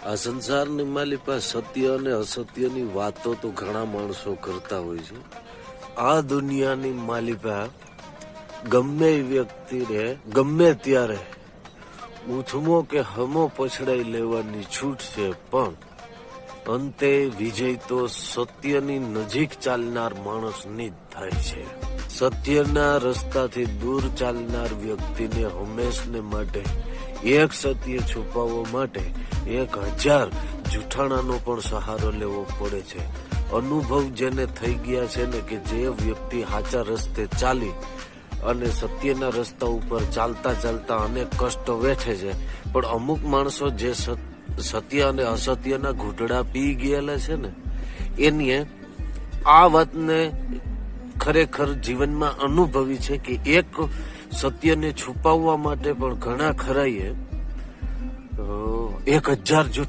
આ સંસારની માલિપા સત્ય અને અસત્યની વાતો તો ઘણા માણસો કરતા હોય છે. આ દુનિયાની માલિપા ગમે એ વ્યક્તિને ગમે ત્યારે ઉથમો કે હમો પછડાઈ લેવાની છૂટ છે, પણ અંતે વિજય તો સત્યની નજીક ચાલનાર માણસની જ થાય છે. સત્યના રસ્તાથી દૂર ચાલનાર વ્યક્તિને હંમેશને માટે એક સત્ય છુપાવવા માટે 1000 જૂઠાણાનો પણ સહારો લેવો પડે છે. અનુભવ જેને થઈ ગયા છે ને કે જે વ્યક્તિ સાચા રસ્તે ચાલી અને સત્યના રસ્તા ઉપર ચાલતા ચાલતા અનેક કષ્ટો વેઠે છે, પણ અમુક માણસો જે સત્ય અને અસત્યના ઘૂંટડા પી ગયેલા છે ને, એની આ વાતને ખરેખર જીવનમાં અનુભવી છે કે એક સત્યને છુપાવવા માટે પણ ઘણા ખરાએ 1000